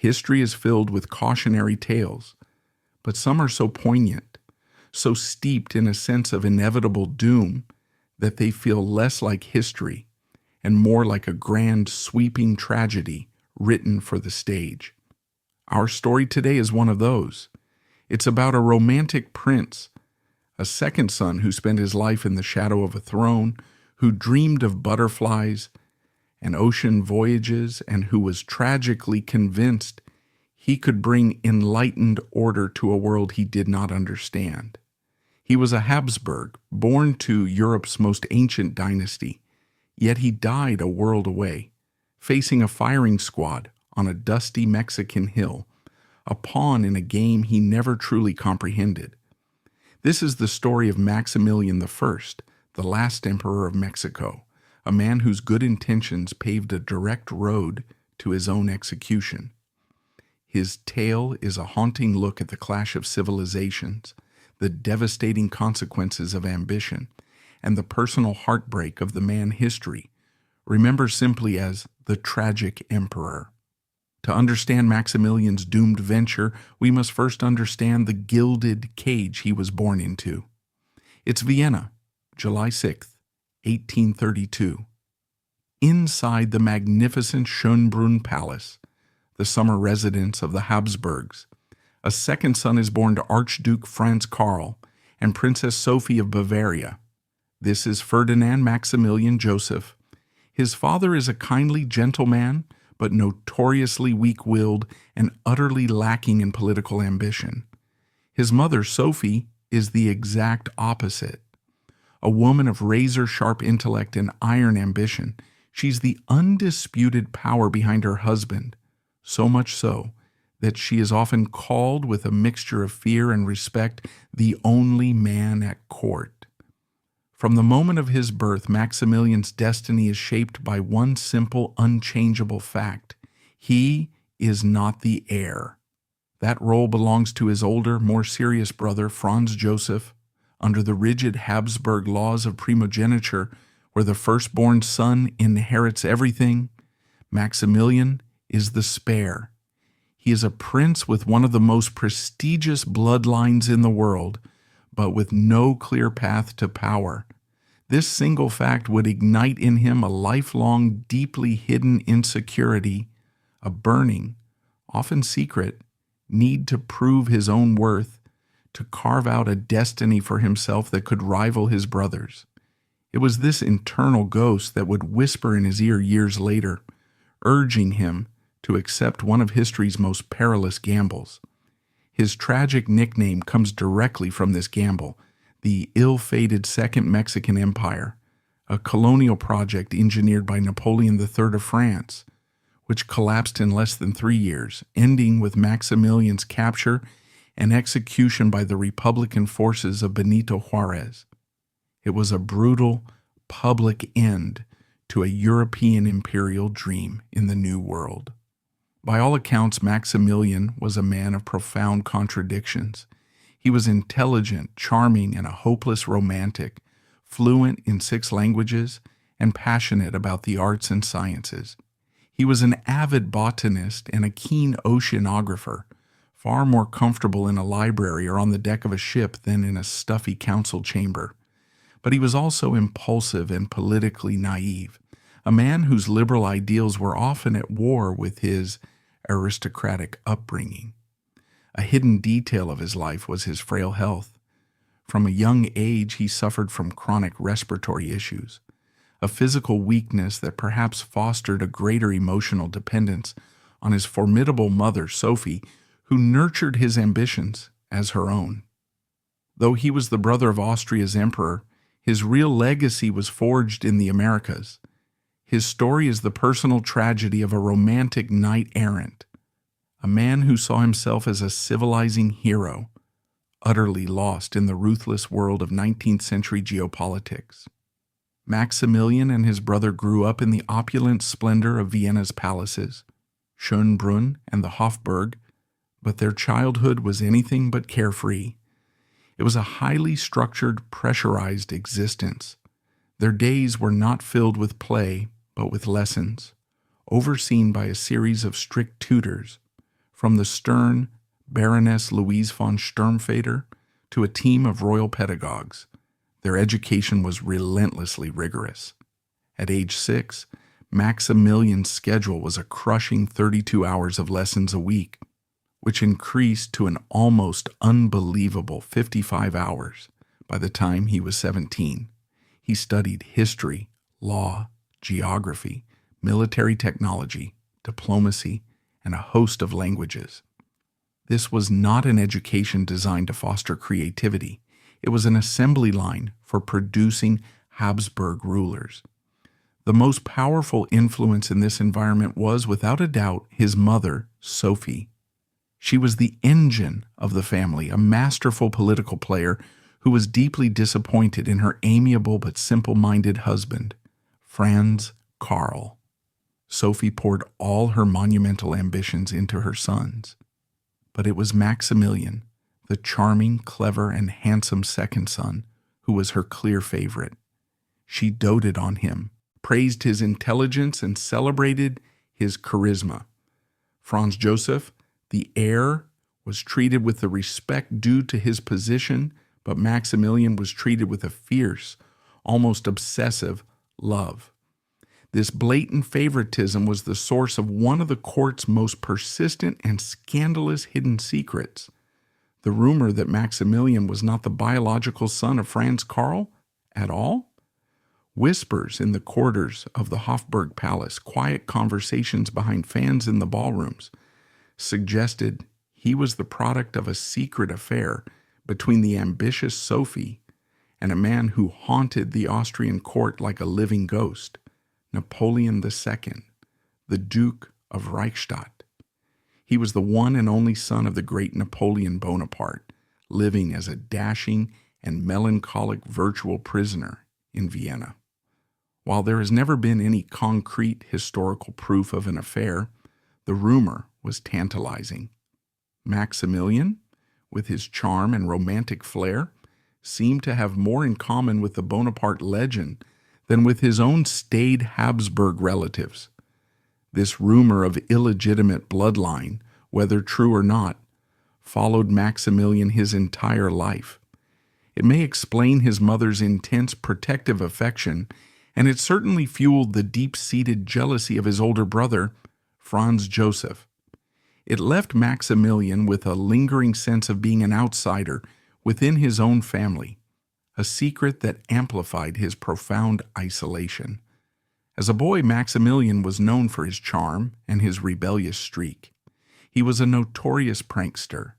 History is filled with cautionary tales, but some are so poignant, so steeped in a sense of inevitable doom, that they feel less like history and more like a grand, sweeping tragedy written for the stage. Our story today is one of those. It's about a romantic prince, a second son who spent his life in the shadow of a throne, who dreamed of butterflies and ocean voyages, and who was tragically convinced he could bring enlightened order to a world he did not understand. He was a Habsburg, born to Europe's most ancient dynasty, yet he died a world away, facing a firing squad on a dusty Mexican hill, a pawn in a game he never truly comprehended. This is the story of Maximilian I, the last emperor of Mexico, a man whose good intentions paved a direct road to his own execution. His tale is a haunting look at the clash of civilizations, the devastating consequences of ambition, and the personal heartbreak of the man history remembers simply as the tragic emperor. To understand Maximilian's doomed venture, we must first understand the gilded cage he was born into. It's Vienna, July 6th, 1832. Inside the magnificent Schönbrunn Palace, the summer residence of the Habsburgs, a second son is born to Archduke Franz Karl and Princess Sophie of Bavaria. This is Ferdinand Maximilian Joseph. His father is a kindly gentleman, but notoriously weak-willed and utterly lacking in political ambition. His mother, Sophie, is the exact opposite. A woman of razor-sharp intellect and iron ambition, she's the undisputed power behind her husband, so much so that she is often called, with a mixture of fear and respect, the only man at court. From the moment of his birth, Maximilian's destiny is shaped by one simple, unchangeable fact. He is not the heir. That role belongs to his older, more serious brother, Franz Joseph. Under the rigid Habsburg laws of primogeniture, where the firstborn son inherits everything, Maximilian is the spare. He is a prince with one of the most prestigious bloodlines in the world, but with no clear path to power. This single fact would ignite in him a lifelong, deeply hidden insecurity, a burning, often secret, need to prove his own worth, to carve out a destiny for himself that could rival his brother's. It was this internal ghost that would whisper in his ear years later, urging him to accept one of history's most perilous gambles. His tragic nickname comes directly from this gamble, the ill-fated Second Mexican Empire, a colonial project engineered by Napoleon III of France, which collapsed in less than 3 years, ending with Maximilian's capture and execution by the Republican forces of Benito Juarez. It was a brutal, public end to a European imperial dream in the New World. By all accounts, Maximilian was a man of profound contradictions. He was intelligent, charming, and a hopeless romantic, fluent in 6 languages, and passionate about the arts and sciences. He was an avid botanist and a keen oceanographer, far more comfortable in a library or on the deck of a ship than in a stuffy council chamber. But he was also impulsive and politically naive, a man whose liberal ideals were often at war with his aristocratic upbringing. A hidden detail of his life was his frail health. From a young age, he suffered from chronic respiratory issues, a physical weakness that perhaps fostered a greater emotional dependence on his formidable mother, Sophie, who nurtured his ambitions as her own. Though he was the brother of Austria's emperor, his real legacy was forged in the Americas. His story is the personal tragedy of a romantic knight-errant, a man who saw himself as a civilizing hero, utterly lost in the ruthless world of 19th century geopolitics. Maximilian and his brother grew up in the opulent splendor of Vienna's palaces, Schönbrunn and the Hofburg, but their childhood was anything but carefree. It was a highly structured, pressurized existence. Their days were not filled with play, but with lessons, overseen by a series of strict tutors, From the stern Baroness Louise von Sturmfeder to a team of royal pedagogues, their education was relentlessly rigorous. At age 6, Maximilian's schedule was a crushing 32 hours of lessons a week, which increased to an almost unbelievable 55 hours by the time he was 17. He studied history, law, geography, military technology, diplomacy, and a host of languages. This was not an education designed to foster creativity. It was an assembly line for producing Habsburg rulers. The most powerful influence in this environment was, without a doubt, his mother, Sophie. She was the engine of the family, a masterful political player who was deeply disappointed in her amiable but simple-minded husband, Franz Karl. Sophie poured all her monumental ambitions into her sons. But it was Maximilian, the charming, clever, and handsome second son, who was her clear favorite. She doted on him, praised his intelligence, and celebrated his charisma. Franz Joseph, the heir, was treated with the respect due to his position, but Maximilian was treated with a fierce, almost obsessive love. This blatant favoritism was the source of one of the court's most persistent and scandalous hidden secrets: the rumor that Maximilian was not the biological son of Franz Karl at all. Whispers in the corridors of the Hofburg Palace, quiet conversations behind fans in the ballrooms, suggested he was the product of a secret affair between the ambitious Sophie and a man who haunted the Austrian court like a living ghost, Napoleon II, the Duke of Reichstadt. He was the one and only son of the great Napoleon Bonaparte, living as a dashing and melancholic virtual prisoner in Vienna. While there has never been any concrete historical proof of an affair, the rumor was tantalizing. Maximilian, with his charm and romantic flair, seemed to have more in common with the Bonaparte legend than with his own staid Habsburg relatives. This rumor of illegitimate bloodline, whether true or not, followed Maximilian his entire life. It may explain his mother's intense protective affection, and it certainly fueled the deep-seated jealousy of his older brother, Franz Joseph. It left Maximilian with a lingering sense of being an outsider within his own family, a secret that amplified his profound isolation. As a boy, Maximilian was known for his charm and his rebellious streak. He was a notorious prankster,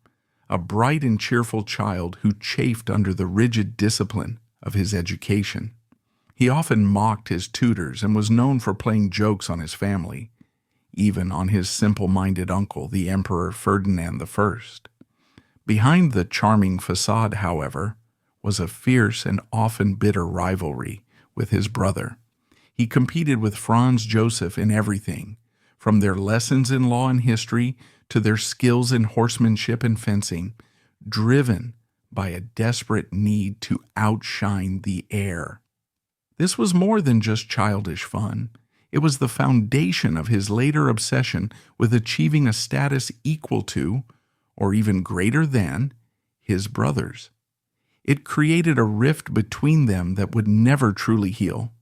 a bright and cheerful child who chafed under the rigid discipline of his education. He often mocked his tutors and was known for playing jokes on his family, even on his simple-minded uncle, the Emperor Ferdinand I. Behind the charming facade, however, was a fierce and often bitter rivalry with his brother. He competed with Franz Joseph in everything, from their lessons in law and history to their skills in horsemanship and fencing, driven by a desperate need to outshine the heir. This was more than just childish fun. It was the foundation of his later obsession with achieving a status equal to, or even greater than, his brother's. It created a rift between them that would never truly heal.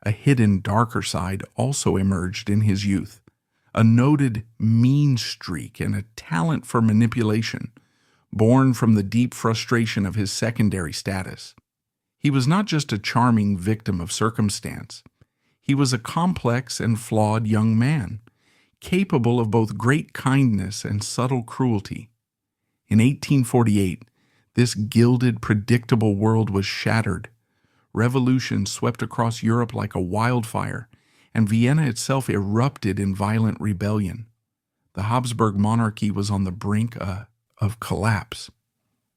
A hidden darker side also emerged in his youth, a noted mean streak and a talent for manipulation, born from the deep frustration of his secondary status. He was not just a charming victim of circumstance. He was a complex and flawed young man, capable of both great kindness and subtle cruelty. In 1848, this gilded, predictable world was shattered. Revolution swept across Europe like a wildfire, and Vienna itself erupted in violent rebellion. The Habsburg monarchy was on the brink of collapse.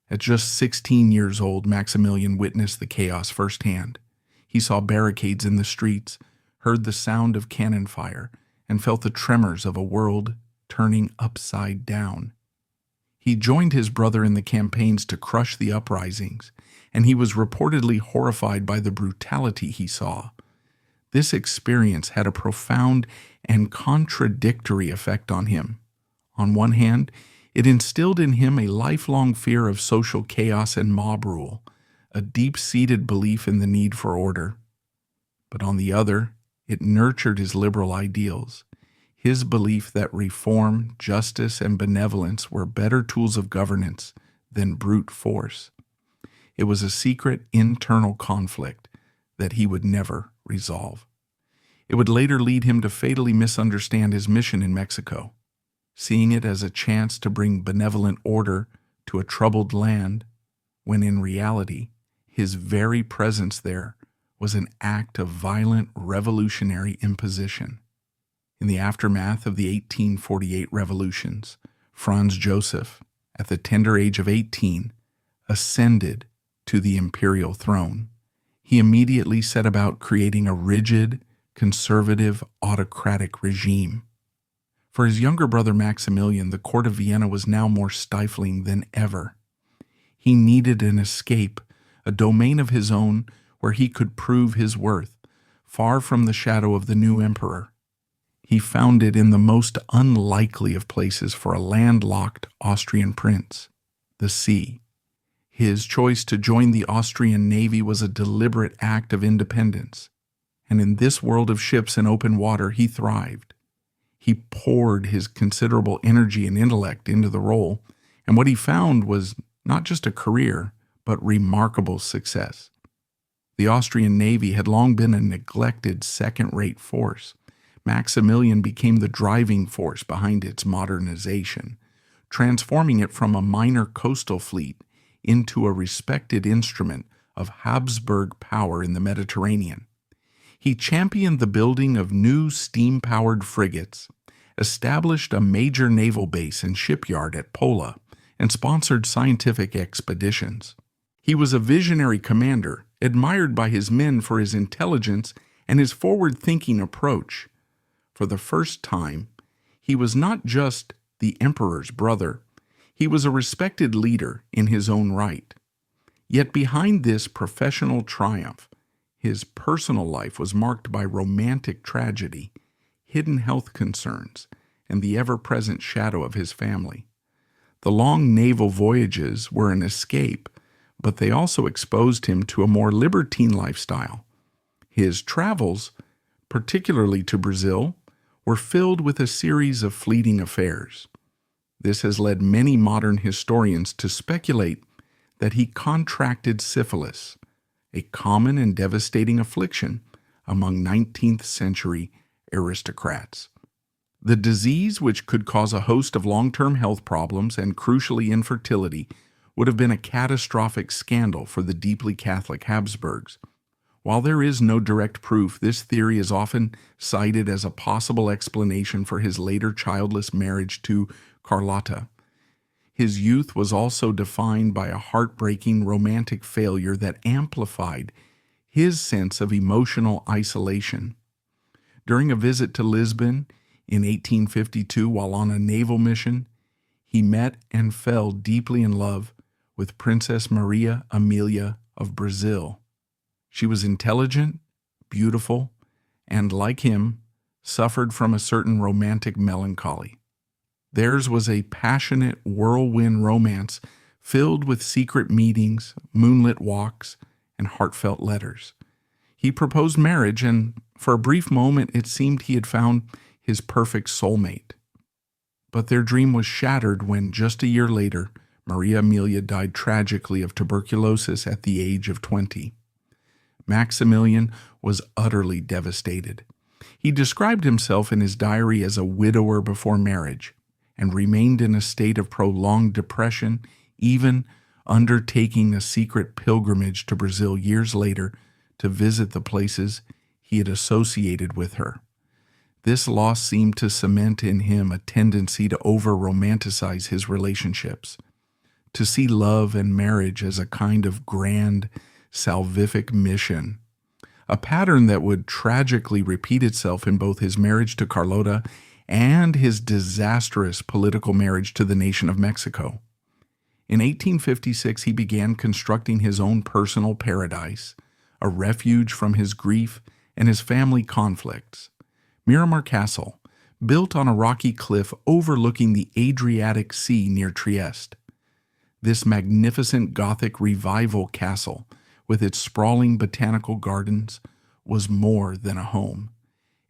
At just 16 years old, Maximilian witnessed the chaos firsthand. He saw barricades in the streets, heard the sound of cannon fire, and felt the tremors of a world turning upside down. He joined his brother in the campaigns to crush the uprisings, and he was reportedly horrified by the brutality he saw. This experience had a profound and contradictory effect on him. On one hand, it instilled in him a lifelong fear of social chaos and mob rule, a deep-seated belief in the need for order. But on the other, it nurtured his liberal ideals, his belief that reform, justice, and benevolence were better tools of governance than brute force. It was a secret internal conflict that he would never resolve. It would later lead him to fatally misunderstand his mission in Mexico, seeing it as a chance to bring benevolent order to a troubled land, when in reality, his very presence there was an act of violent revolutionary imposition. In the aftermath of the 1848 revolutions, Franz Joseph, at the tender age of 18, ascended to the imperial throne. He immediately set about creating a rigid, conservative, autocratic regime. For his younger brother Maximilian, the court of Vienna was now more stifling than ever. He needed an escape, a domain of his own where he could prove his worth, far from the shadow of the new emperor. He found it in the most unlikely of places for a landlocked Austrian prince, the sea. His choice to join the Austrian navy was a deliberate act of independence, and in this world of ships and open water he thrived. He poured his considerable energy and intellect into the role, and what he found was not just a career, but remarkable success. The Austrian navy had long been a neglected second-rate force. Maximilian became the driving force behind its modernization, transforming it from a minor coastal fleet into a respected instrument of Habsburg power in the Mediterranean. He championed the building of new steam-powered frigates, established a major naval base and shipyard at Pola, and sponsored scientific expeditions. He was a visionary commander, admired by his men for his intelligence and his forward-thinking approach. For the first time, he was not just the emperor's brother, he was a respected leader in his own right. Yet behind this professional triumph, his personal life was marked by romantic tragedy, hidden health concerns, and the ever-present shadow of his family. The long naval voyages were an escape, but they also exposed him to a more libertine lifestyle. His travels, particularly to Brazil, were filled with a series of fleeting affairs. This has led many modern historians to speculate that he contracted syphilis, a common and devastating affliction among 19th century aristocrats. The disease, which could cause a host of long-term health problems and crucially infertility, would have been a catastrophic scandal for the deeply Catholic Habsburgs. While there is no direct proof, this theory is often cited as a possible explanation for his later childless marriage to Carlotta. His youth was also defined by a heartbreaking romantic failure that amplified his sense of emotional isolation. During a visit to Lisbon in 1852, while on a naval mission, he met and fell deeply in love with Princess Maria Amelia of Brazil. She was intelligent, beautiful, and, like him, suffered from a certain romantic melancholy. Theirs was a passionate whirlwind romance filled with secret meetings, moonlit walks, and heartfelt letters. He proposed marriage, and for a brief moment it seemed he had found his perfect soulmate. But their dream was shattered when, just a year later, Maria Amelia died tragically of tuberculosis at the age of 20. Maximilian was utterly devastated. He described himself in his diary as a widower before marriage, and remained in a state of prolonged depression, even undertaking a secret pilgrimage to Brazil years later to visit the places he had associated with her. This loss seemed to cement in him a tendency to over-romanticize his relationships, to see love and marriage as a kind of grand, salvific mission, a pattern that would tragically repeat itself in both his marriage to Carlota and his disastrous political marriage to the nation of Mexico. In 1856, he began constructing his own personal paradise, a refuge from his grief and his family conflicts. Miramare Castle, built on a rocky cliff overlooking the Adriatic Sea near Trieste. This magnificent Gothic revival castle, with its sprawling botanical gardens, was more than a home.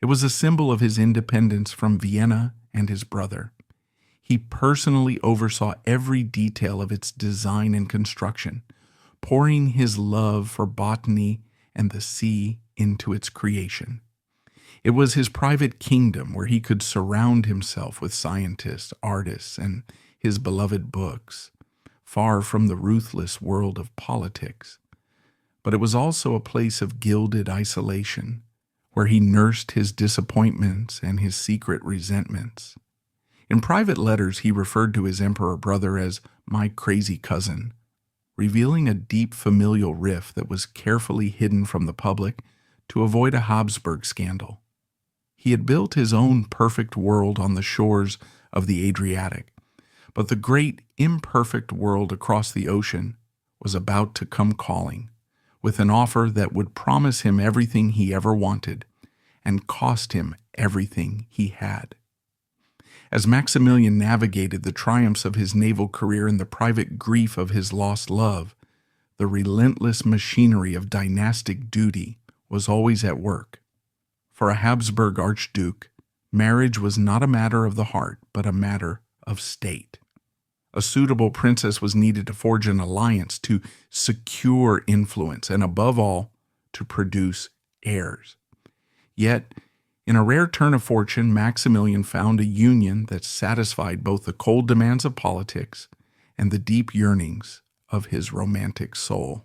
It was a symbol of his independence from Vienna and his brother. He personally oversaw every detail of its design and construction, pouring his love for botany and the sea into its creation. It was his private kingdom where he could surround himself with scientists, artists, and his beloved books, far from the ruthless world of politics. But it was also a place of gilded isolation, where he nursed his disappointments and his secret resentments. In private letters, he referred to his emperor brother as "my crazy cousin," revealing a deep familial rift that was carefully hidden from the public to avoid a Habsburg scandal. He had built his own perfect world on the shores of the Adriatic, but the great imperfect world across the ocean was about to come calling, with an offer that would promise him everything he ever wanted and cost him everything he had. As Maximilian navigated the triumphs of his naval career and the private grief of his lost love, the relentless machinery of dynastic duty was always at work. For a Habsburg archduke, marriage was not a matter of the heart, but a matter of state. A suitable princess was needed to forge an alliance, to secure influence, and above all, to produce heirs. Yet, in a rare turn of fortune, Maximilian found a union that satisfied both the cold demands of politics and the deep yearnings of his romantic soul.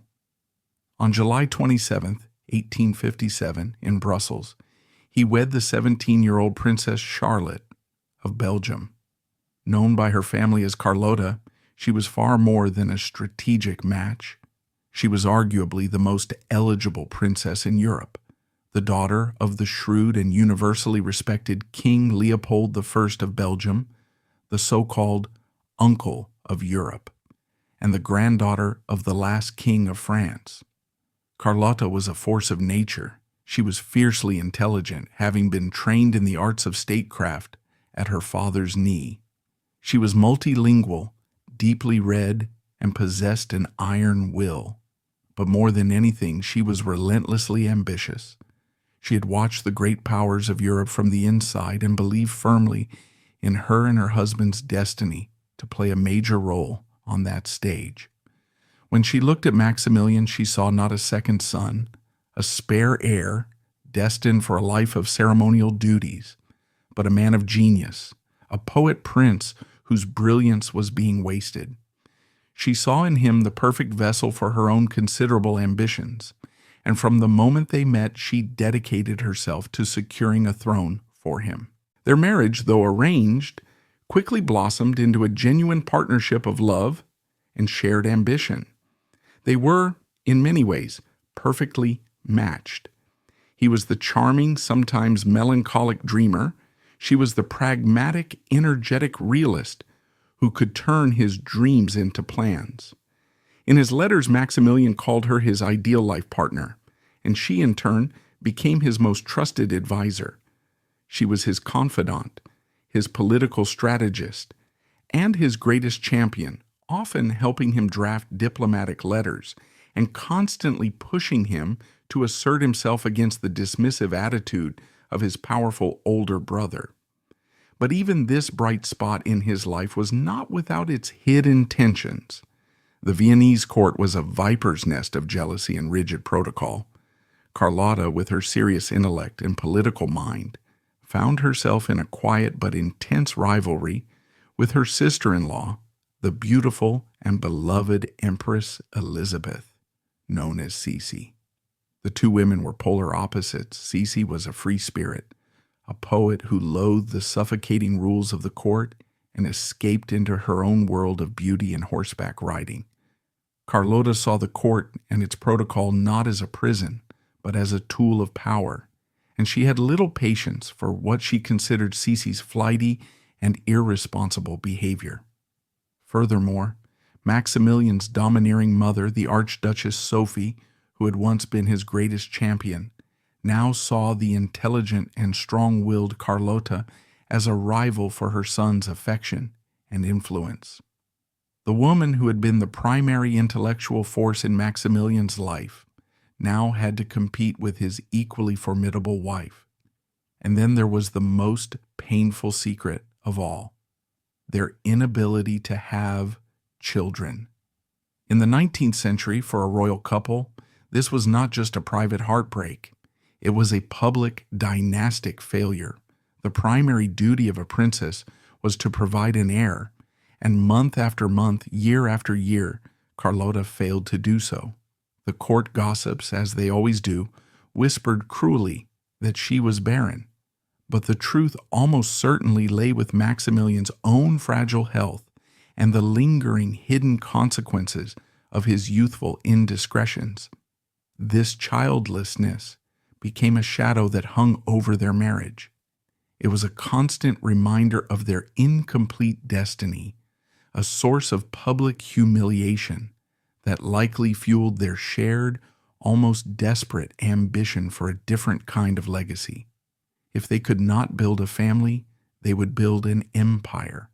On July 27, 1857, in Brussels, he wed the 17-year-old Princess Charlotte of Belgium. Known by her family as Carlotta, she was far more than a strategic match. She was arguably the most eligible princess in Europe, the daughter of the shrewd and universally respected King Leopold I of Belgium, the so-called uncle of Europe, and the granddaughter of the last king of France. Carlotta was a force of nature. She was fiercely intelligent, having been trained in the arts of statecraft at her father's knee. She was multilingual, deeply read, and possessed an iron will. But more than anything, she was relentlessly ambitious. She had watched the great powers of Europe from the inside and believed firmly in her and her husband's destiny to play a major role on that stage. When she looked at Maximilian, she saw not a second son, a spare heir destined for a life of ceremonial duties, but a man of genius, a poet prince whose brilliance was being wasted. She saw in him the perfect vessel for her own considerable ambitions, and from the moment they met, she dedicated herself to securing a throne for him. Their marriage, though arranged, quickly blossomed into a genuine partnership of love and shared ambition. They were, in many ways, perfectly matched. He was the charming, sometimes melancholic dreamer. She was the pragmatic, energetic realist who could turn his dreams into plans. In his letters, Maximilian called her his ideal life partner, and she, in turn, became his most trusted advisor. She was his confidant, his political strategist, and his greatest champion, often helping him draft diplomatic letters and constantly pushing him to assert himself against the dismissive attitude of his powerful older brother. But even this bright spot in his life was not without its hidden tensions. The Viennese court was a viper's nest of jealousy and rigid protocol. Carlotta, with her serious intellect and political mind, found herself in a quiet but intense rivalry with her sister-in-law, the beautiful and beloved Empress Elizabeth, known as Sisi. The two women were polar opposites. Sisi was a free spirit, a poet who loathed the suffocating rules of the court and escaped into her own world of beauty and horseback riding. Carlotta saw the court and its protocol not as a prison, but as a tool of power, and she had little patience for what she considered Sisi's flighty and irresponsible behavior. Furthermore, Maximilian's domineering mother, the Archduchess Sophie, who had once been his greatest champion, now saw the intelligent and strong-willed Carlotta as a rival for her son's affection and influence. The woman who had been the primary intellectual force in Maximilian's life now had to compete with his equally formidable wife. And then there was the most painful secret of all: their inability to have children. In the 19th century, for a royal couple, this was not just a private heartbreak. It was a public dynastic failure. The primary duty of a princess was to provide an heir, and month after month, year after year, Carlota failed to do so. The court gossips, as they always do, whispered cruelly that she was barren. But the truth almost certainly lay with Maximilian's own fragile health and the lingering hidden consequences of his youthful indiscretions. This childlessness became a shadow that hung over their marriage. It was a constant reminder of their incomplete destiny, a source of public humiliation that likely fueled their shared, almost desperate ambition for a different kind of legacy. If they could not build a family, they would build an empire.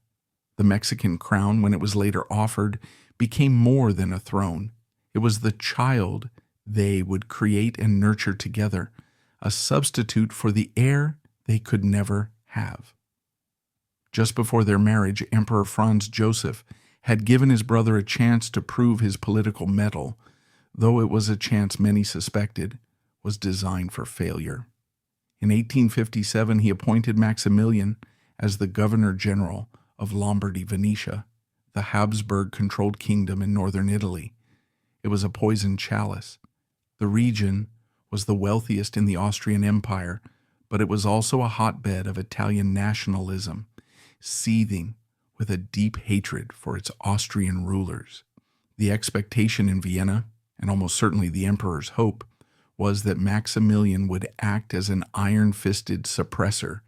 The Mexican crown, when it was later offered, became more than a throne. It was the child they would create and nurture together, a substitute for the heir they could never have. Just before their marriage, Emperor Franz Joseph had given his brother a chance to prove his political mettle, though it was a chance many suspected was designed for failure. In 1857, he appointed Maximilian as the Governor-General of Lombardy-Venetia, the Habsburg-controlled kingdom in northern Italy. It was a poisoned chalice. The region was the wealthiest in the Austrian Empire, but it was also a hotbed of Italian nationalism, seething with a deep hatred for its Austrian rulers. The expectation in Vienna, and almost certainly the emperor's hope, was that Maximilian would act as an iron-fisted suppressor,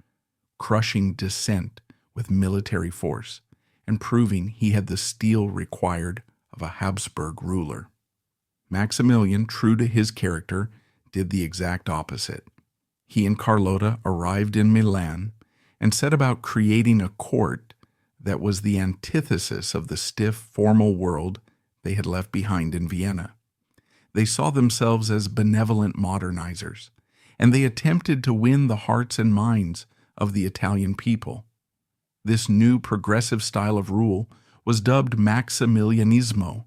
crushing dissent with military force and proving he had the steel required of a Habsburg ruler. Maximilian, true to his character, did the exact opposite. He and Carlota arrived in Milan and set about creating a court that was the antithesis of the stiff, formal world they had left behind in Vienna. They saw themselves as benevolent modernizers, and they attempted to win the hearts and minds of the Italian people. This new progressive style of rule was dubbed Maximilianismo.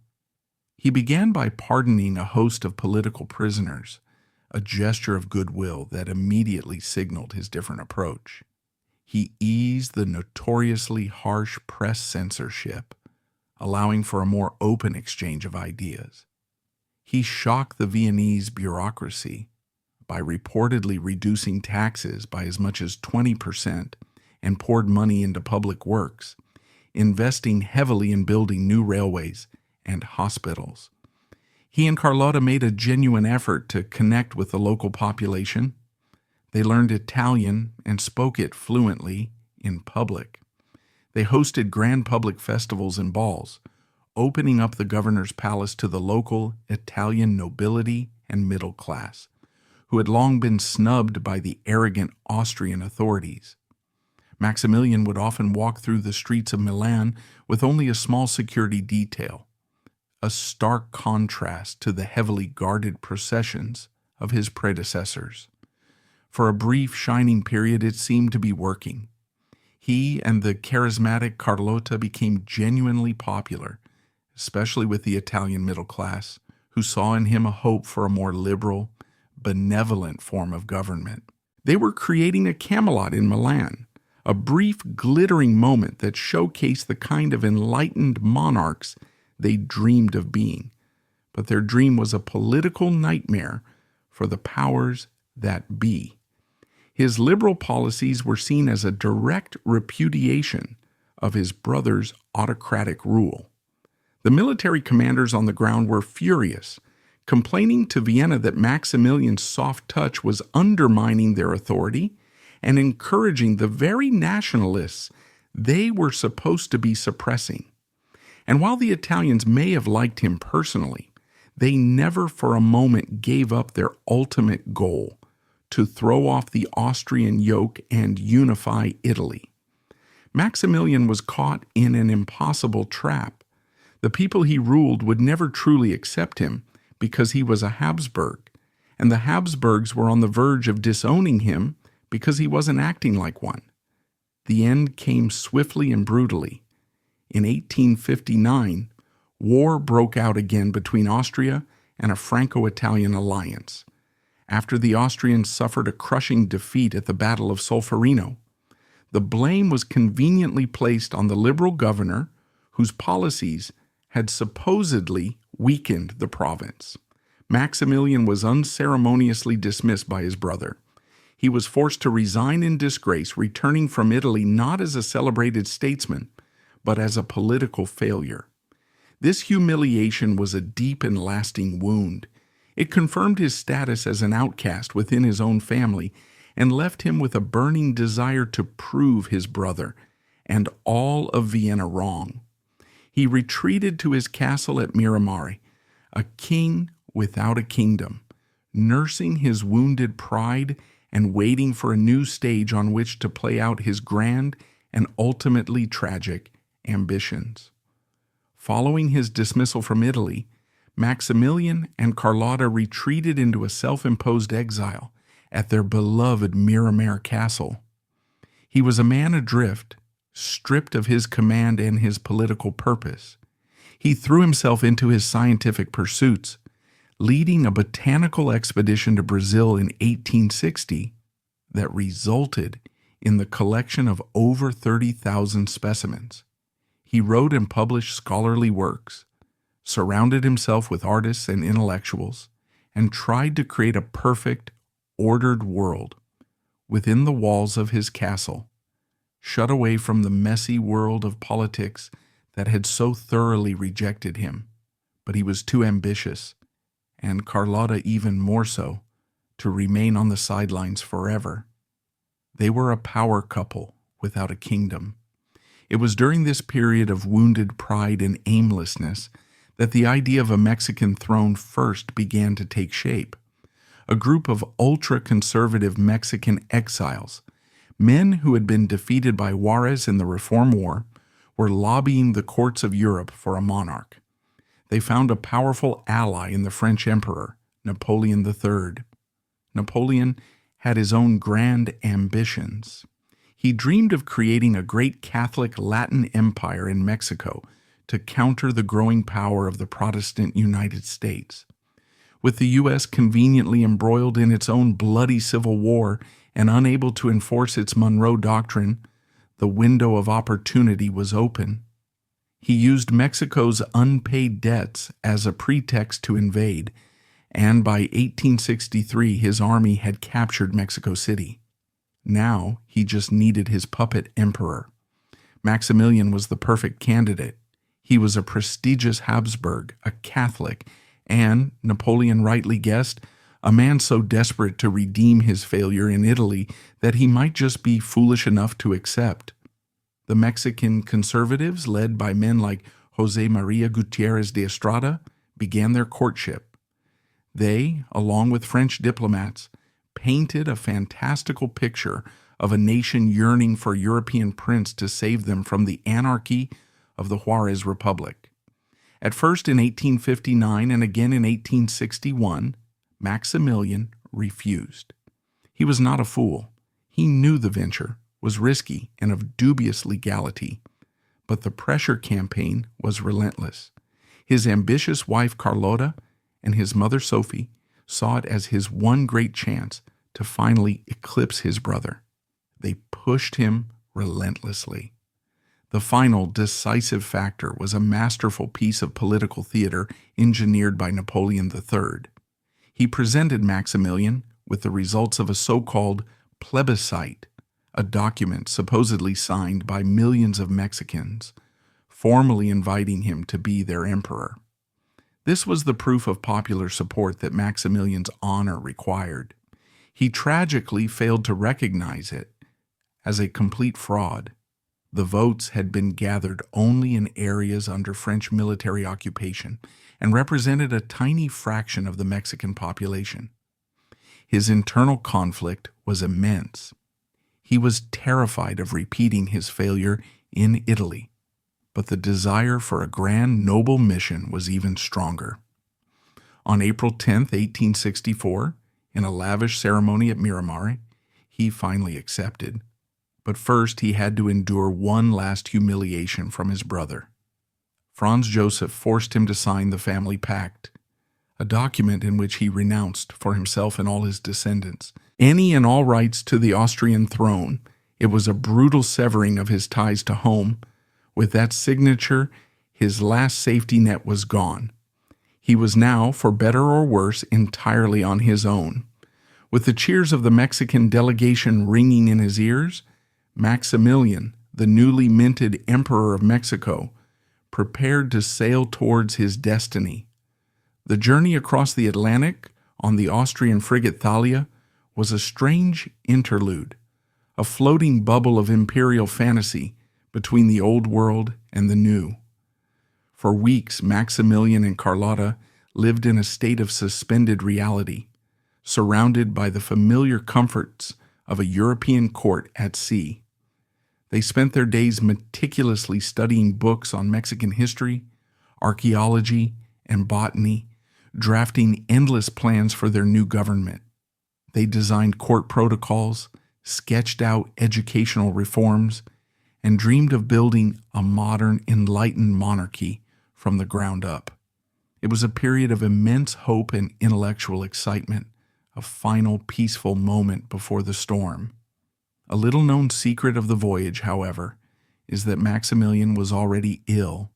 He began by pardoning a host of political prisoners, a gesture of goodwill that immediately signaled his different approach. He eased the notoriously harsh press censorship, allowing for a more open exchange of ideas. He shocked the Viennese bureaucracy by reportedly reducing taxes by as much as 20% and poured money into public works, investing heavily in building new railways and hospitals. He and Carlota made a genuine effort to connect with the local population. They learned Italian and spoke it fluently in public. They hosted grand public festivals and balls, opening up the governor's palace to the local Italian nobility and middle class, who had long been snubbed by the arrogant Austrian authorities. Maximilian would often walk through the streets of Milan with only a small security detail, a stark contrast to the heavily guarded processions of his predecessors. For a brief, shining period, it seemed to be working. He and the charismatic Carlota became genuinely popular, especially with the Italian middle class, who saw in him a hope for a more liberal, benevolent form of government. They were creating a Camelot in Milan, a brief, glittering moment that showcased the kind of enlightened monarchs they dreamed of being. But their dream was a political nightmare for the powers that be. His liberal policies were seen as a direct repudiation of his brother's autocratic rule. The military commanders on the ground were furious, complaining to Vienna that Maximilian's soft touch was undermining their authority and encouraging the very nationalists they were supposed to be suppressing. And while the Italians may have liked him personally, they never for a moment gave up their ultimate goal: to throw off the Austrian yoke and unify Italy. Maximilian was caught in an impossible trap. The people he ruled would never truly accept him because he was a Habsburg, and the Habsburgs were on the verge of disowning him because he wasn't acting like one. The end came swiftly and brutally. In 1859, war broke out again between Austria and a Franco-Italian alliance, after the Austrians suffered a crushing defeat at the Battle of Solferino. The blame was conveniently placed on the liberal governor, whose policies had supposedly weakened the province. Maximilian was unceremoniously dismissed by his brother. He was forced to resign in disgrace, returning from Italy not as a celebrated statesman, but as a political failure. This humiliation was a deep and lasting wound. It confirmed his status as an outcast within his own family and left him with a burning desire to prove his brother and all of Vienna wrong. He retreated to his castle at Miramare, a king without a kingdom, nursing his wounded pride and waiting for a new stage on which to play out his grand and ultimately tragic ambitions. Following his dismissal from Italy, Maximilian and Carlotta retreated into a self-imposed exile at their beloved Miramare Castle. He was a man adrift, stripped of his command and his political purpose. He threw himself into his scientific pursuits, leading a botanical expedition to Brazil in 1860 that resulted in the collection of over 30,000 specimens. He wrote and published scholarly works, surrounded himself with artists and intellectuals, and tried to create a perfect, ordered world within the walls of his castle, shut away from the messy world of politics that had so thoroughly rejected him. But he was too ambitious, and Carlotta even more so, to remain on the sidelines forever. They were a power couple without a kingdom. It was during this period of wounded pride and aimlessness that the idea of a Mexican throne first began to take shape. A group of ultra-conservative Mexican exiles, men who had been defeated by Juarez in the Reform War, were lobbying the courts of Europe for a monarch. They found a powerful ally in the French Emperor, Napoleon III. Napoleon had his own grand ambitions. He dreamed of creating a great Catholic Latin empire in Mexico to counter the growing power of the Protestant United States. With the U.S. conveniently embroiled in its own bloody civil war and unable to enforce its Monroe Doctrine, the window of opportunity was open. He used Mexico's unpaid debts as a pretext to invade, and by 1863 his army had captured Mexico City. Now he just needed his puppet emperor. Maximilian was the perfect candidate. He was a prestigious Habsburg, a Catholic, and, Napoleon rightly guessed, a man so desperate to redeem his failure in Italy that he might just be foolish enough to accept. The Mexican conservatives, led by men like José María Gutiérrez de Estrada, began their courtship. They, along with French diplomats, painted a fantastical picture of a nation yearning for a European prince to save them from the anarchy of the Juarez Republic. At first in 1859 and again in 1861, Maximilian refused. He was not a fool. He knew the venture was risky and of dubious legality, but the pressure campaign was relentless. His ambitious wife Carlotta and his mother Sophie saw it as his one great chance to finally eclipse his brother. They pushed him relentlessly. The final decisive factor was a masterful piece of political theater engineered by Napoleon III. He presented Maximilian with the results of a so-called plebiscite, a document supposedly signed by millions of Mexicans, formally inviting him to be their emperor. This was the proof of popular support that Maximilian's honor required. He tragically failed to recognize it as a complete fraud. The votes had been gathered only in areas under French military occupation and represented a tiny fraction of the Mexican population. His internal conflict was immense. He was terrified of repeating his failure in Italy, but the desire for a grand, noble mission was even stronger. On April 10, 1864, in a lavish ceremony at Miramare, he finally accepted. But first he had to endure one last humiliation from his brother. Franz Joseph forced him to sign the family pact, a document in which he renounced for himself and all his descendants any and all rights to the Austrian throne. It was a brutal severing of his ties to home. With that signature, his last safety net was gone. He was now, for better or worse, entirely on his own. With the cheers of the Mexican delegation ringing in his ears, Maximilian, the newly minted Emperor of Mexico, prepared to sail towards his destiny. The journey across the Atlantic on the Austrian frigate Thalia was a strange interlude, a floating bubble of imperial fantasy between the old world and the new. For weeks, Maximilian and Carlotta lived in a state of suspended reality, surrounded by the familiar comforts of a European court at sea. They spent their days meticulously studying books on Mexican history, archaeology, and botany, drafting endless plans for their new government. They designed court protocols, sketched out educational reforms, and dreamed of building a modern, enlightened monarchy from the ground up. It was a period of immense hope and intellectual excitement, a final peaceful moment before the storm. A little-known secret of the voyage, however, is that Maximilian was already ill.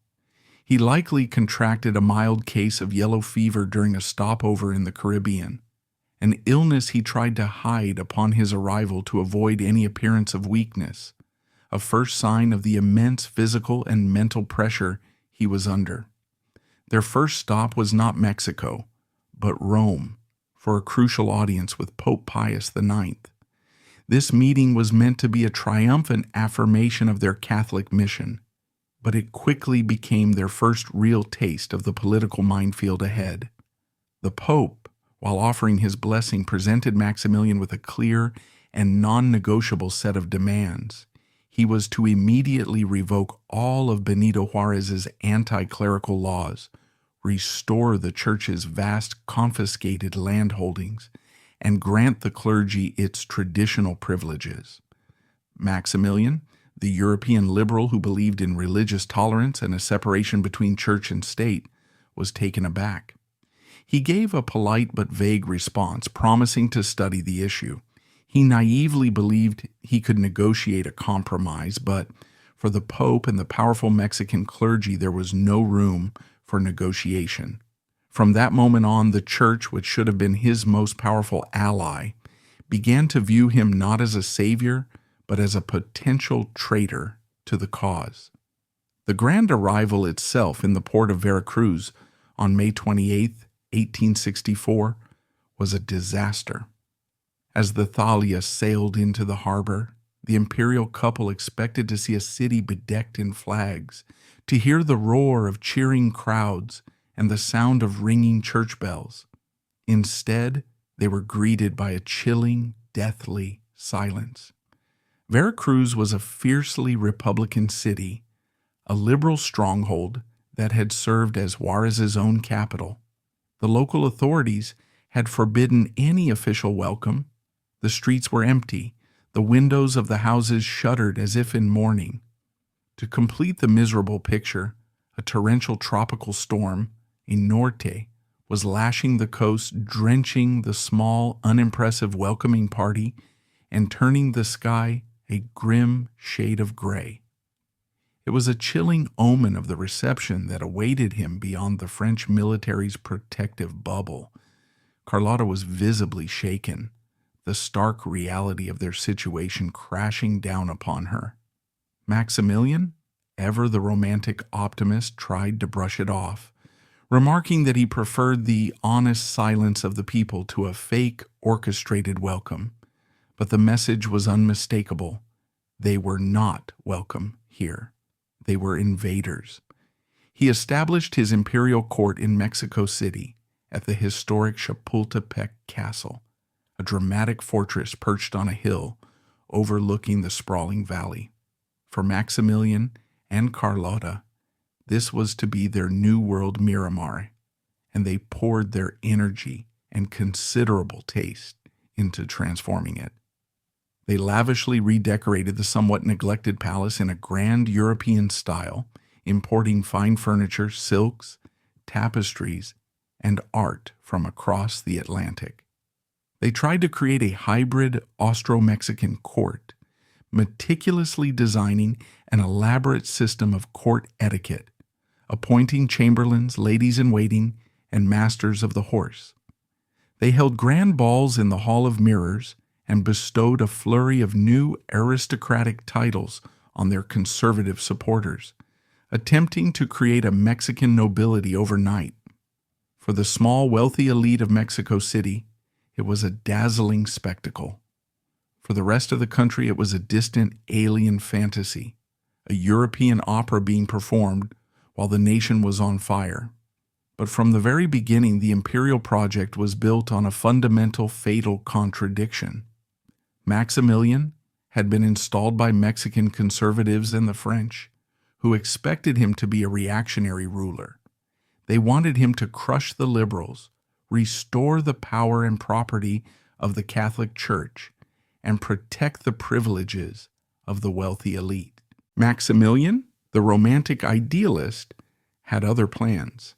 He likely contracted a mild case of yellow fever during a stopover in the Caribbean, an illness he tried to hide upon his arrival to avoid any appearance of weakness, a first sign of the immense physical and mental pressure he was under. Their first stop was not Mexico, but Rome, for a crucial audience with Pope Pius IX. This meeting was meant to be a triumphant affirmation of their Catholic mission, but it quickly became their first real taste of the political minefield ahead. The Pope, while offering his blessing, presented Maximilian with a clear and non-negotiable set of demands. He was to immediately revoke all of Benito Juárez's anti-clerical laws, restore the church's vast confiscated land holdings, and grant the clergy its traditional privileges. Maximilian, the European liberal who believed in religious tolerance and a separation between church and state, was taken aback. He gave a polite but vague response, promising to study the issue. He naively believed he could negotiate a compromise, but for the Pope and the powerful Mexican clergy there was no room for negotiation. From that moment on, the church, which should have been his most powerful ally, began to view him not as a savior, but as a potential traitor to the cause. The grand arrival itself in the port of Veracruz on May 28, 1864, was a disaster. As the Thalia sailed into the harbor, the imperial couple expected to see a city bedecked in flags, to hear the roar of cheering crowds and the sound of ringing church bells. Instead, they were greeted by a chilling, deathly silence. Veracruz was a fiercely Republican city, a liberal stronghold that had served as Juárez's own capital. The local authorities had forbidden any official welcome. The streets were empty, the windows of the houses shuttered as if in mourning. To complete the miserable picture, a torrential tropical storm, a norte, was lashing the coast, drenching the small, unimpressive welcoming party, and turning the sky a grim shade of gray. It was a chilling omen of the reception that awaited him beyond the French military's protective bubble. Carlotta was visibly shaken, the stark reality of their situation crashing down upon her. Maximilian, ever the romantic optimist, tried to brush it off, remarking that he preferred the honest silence of the people to a fake, orchestrated welcome. But the message was unmistakable. They were not welcome here. They were invaders. He established his imperial court in Mexico City at the historic Chapultepec Castle, a dramatic fortress perched on a hill overlooking the sprawling valley. For Maximilian and Carlotta, this was to be their new world Miramare, and they poured their energy and considerable taste into transforming it. They lavishly redecorated the somewhat neglected palace in a grand European style, importing fine furniture, silks, tapestries, and art from across the Atlantic. They tried to create a hybrid Austro-Mexican court, meticulously designing an elaborate system of court etiquette, appointing chamberlains, ladies-in-waiting, and masters of the horse. They held grand balls in the Hall of Mirrors and bestowed a flurry of new aristocratic titles on their conservative supporters, attempting to create a Mexican nobility overnight. For the small, wealthy elite of Mexico City, it was a dazzling spectacle. For the rest of the country, it was a distant, alien fantasy, a European opera being performed while the nation was on fire. But from the very beginning, the Imperial project was built on a fundamental, fatal contradiction. Maximilian had been installed by Mexican conservatives and the French, who expected him to be a reactionary ruler. They wanted him to crush the liberals, restore the power and property of the Catholic Church, and protect the privileges of the wealthy elite. Maximilian, the romantic idealist, had other plans.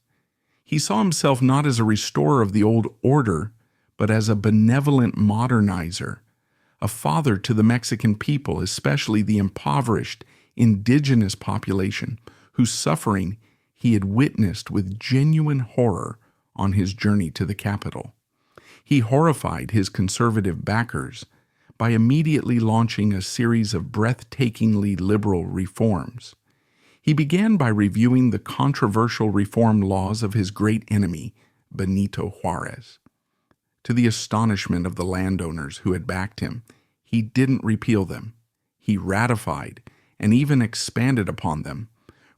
He saw himself not as a restorer of the old order, but as a benevolent modernizer, a father to the Mexican people, especially the impoverished indigenous population whose suffering he had witnessed with genuine horror on his journey to the capital. He horrified his conservative backers by immediately launching a series of breathtakingly liberal reforms. He began by reviewing the controversial reform laws of his great enemy, Benito Juarez. To the astonishment of the landowners who had backed him, he didn't repeal them. He ratified and even expanded upon them,